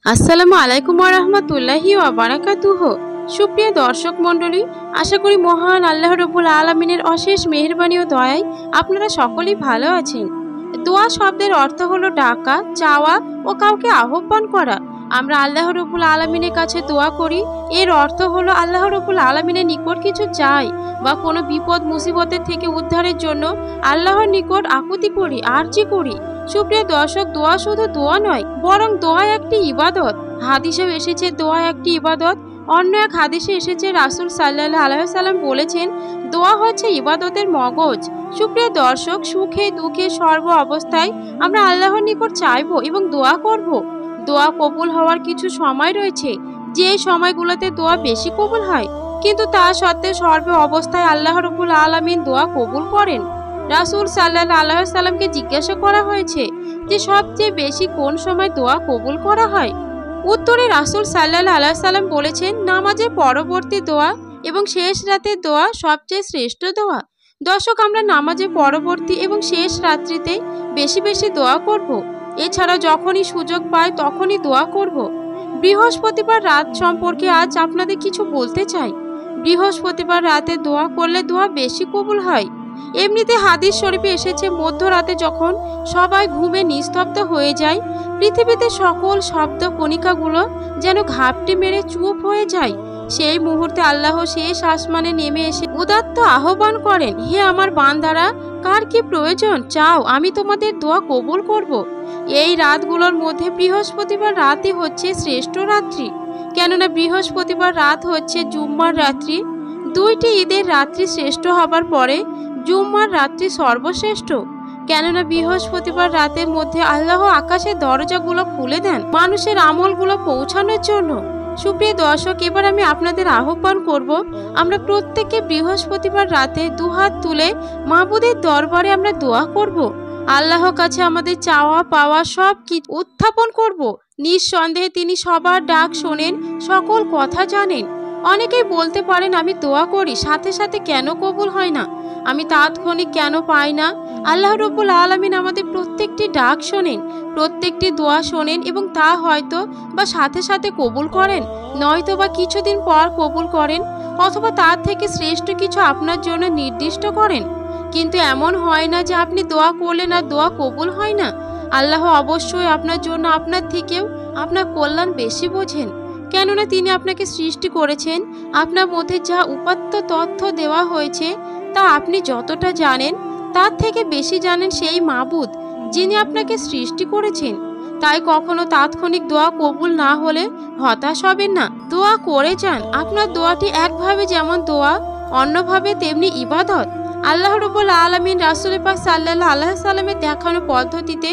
আসসালামু আলাইকুম ওয়া রাহমাতুল্লাহি ওয়া বারাকাতুহু। সুপ্রিয় দর্শক মণ্ডলী, আশা করি মহান আল্লাহ রাব্বুল আলামিনের অশেষ মেহেরবানি ও দয়ায় আপনারা সকলেই ভালো আছেন। দোয়া শব্দের অর্থ হলো ডাকা, চাওয়া ও কাউকে আহ্বান করা। আমরা আল্লাহ রাব্বুল আলামিনের কাছে দোয়া করি, এর অর্থ হলো আল্লাহ রাব্বুল আলামিনের নিকট কিছু চাই বা কোনো বিপদ মুসিবতের থেকে উদ্ধারের জন্য আল্লাহর নিকট আকুতি করি, আরজি করি। সুপ্রিয় দর্শক, দোয়া শুধু দোয়া নয়, বরং দোয়া একটি ইবাদত। হাদিসেও এসেছে দোয়া একটি ইবাদত। অন্য এক হাদিসে এসেছে রাসূল সাল্লাল্লাহু আলাইহি ওয়াসাল্লাম বলেছেন, দোয়া হচ্ছে ইবাদতের মগজ। সুপ্রিয় দর্শক, সুখে দুঃখে সর্ব অবস্থায় আমরা আল্লাহর নিকট চাইবো এবং দোয়া করব। দোয়া কবুল হওয়ার কিছু সময় রয়েছে, যে সময়গুলোতে দোয়া বেশি কবুল হয়, কিন্তু তা সত্ত্বেও সর্ব অবস্থায় আল্লাহ রাব্বুল আলামিন দোয়া কবুল করেন। রাসূল সাল্লাল্লাহু আলাইহি ওয়াসাল্লামকে জিজ্ঞাসা করা হয়েছে যে সবচেয়ে বেশি কোন সময় দোয়া কবুল করা হয়। উত্তরে রাসূল সাল্লাল্লাহু আলাইহি ওয়াসাল্লাম বলেছেন, নামাজের পরবর্তী দোয়া এবং শেষ রাতের দোয়া সবচেয়ে শ্রেষ্ঠ দোয়া। দর্শক, আমরা নামাজের পরবর্তী এবং শেষ রাত্রিতে বেশি বেশি দোয়া করব। এছাড়া যখনই সুযোগ পাই তখনই দোয়া করব। বৃহস্পতিবার রাত সম্পর্কে আজ আপনাদের কিছু বলতে চাই। বৃহস্পতিবার রাতে দোয়া করলে দোয়া বেশি কবুল হয়। এমনিতে হাদিস শরীফে এসেছে, মধ্যরাতে যখন সবাই ঘুমে নিস্তব্ধ হয়ে যায়, পৃথিবীতে সকল শব্দ কণিকাগুলো যেন ঘাপটি মেরে চুপ হয়ে যায়, সেই মুহূর্তে আল্লাহ শেষ আসমানে নেমে এসে উদাত্ত আহ্বান করেন, হে আমার বান্দারা, কার কি প্রয়োজন চাও, আমি তোমাদের দোয়া কবুল করব। এই রাতগুলোর মধ্যে বৃহস্পতিবার রাতই হচ্ছে শ্রেষ্ঠ রাত্রি, কেননা বৃহস্পতিবার রাত হচ্ছে জুম্মার রাত্রি। দুইটি ঈদের রাত্রি শ্রেষ্ঠ হবার পরে জুম্মার রাত্রি সর্বশ্রেষ্ঠ, কেননা বৃহস্পতিবার রাতের মধ্যে আল্লাহ আকাশের দরজাগুলো খুলে দেন মানুষের আমলগুলো পৌঁছানোর জন্য। সুপ্রিয় দর্শক, এবার আমি আপনাদের আহ্বান করব, আমরা প্রত্যেকে বৃহস্পতিবার রাতে দুহাত তুলে মাবুদের দরবারে আমরা দোয়া করব। আল্লাহর কাছে আমাদের চাওয়া পাওয়া সব কিছু উত্থাপন করব। নিঃসন্দেহে তিনি সবার ডাক শোনেন, সকল কথা জানেন। অনেকেই বলতে পারেন, আমি দোয়া করি, সাথে সাথে কেন কবুল হয় না, আমি তাৎক্ষণিক কেন পাই না? আল্লাহ রাব্বুল আলামিন আমাদের প্রত্যেকটি ডাক শোনেন, প্রত্যেকটি দোয়া শোনেন এবং তা হয়তো বা সাথে সাথে কবুল করেন, নয়তো বা কিছুদিন পর কবুল করেন, অথবা তার থেকে শ্রেষ্ঠ কিছু আপনার জন্য নির্দিষ্ট করেন। কিন্তু এমন হয় না যে আপনি দোয়া করলেন আর দোয়া কবুল হয় না। আল্লাহ অবশ্যই আপনার জন্য আপনার থেকেও আপনার কল্যাণ বেশি বোঝেন, কেননা তিনি আপনাকে সৃষ্টি করেছেন। আপনার মধ্যে যা উপাত্ত তথ্য দেওয়া হয়েছে তা আপনি যতটা জানেন তার থেকে বেশি জানেন সেই মাবুদ যিনি আপনাকে সৃষ্টি করেছেন। তাই কখনো তাৎক্ষণিক দোয়া কবুল না হলে হতাশ হবেন না, দোয়া করে যান। আপনার দোয়াটি একভাবে যেমন দোয়া, অন্যভাবে তেমনি ইবাদত। আল্লাহ রাব্বুল আলামিন রাসূল পাক সাল্লাল্লাহু আলাইহি ওয়াসাল্লামের দেখানো পদ্ধতিতে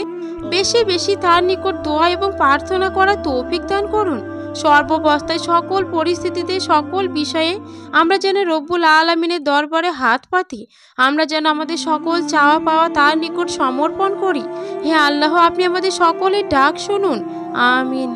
বেশি বেশি তার নিকট দোয়া এবং প্রার্থনা করার তৌফিক দান করুন। সর্বাবস্থায় সকল পরিস্থিতিতে সকল বিষয়ে আমরা যেন রব্বুল আলামিনের দরবারে হাত পাতি, আমরা যেন আমাদের সকল চাওয়া পাওয়া তার নিকট সমর্পণ করি। হে আল্লাহ, আপনি আমাদের সকলের ডাক শুনুন। আমিন।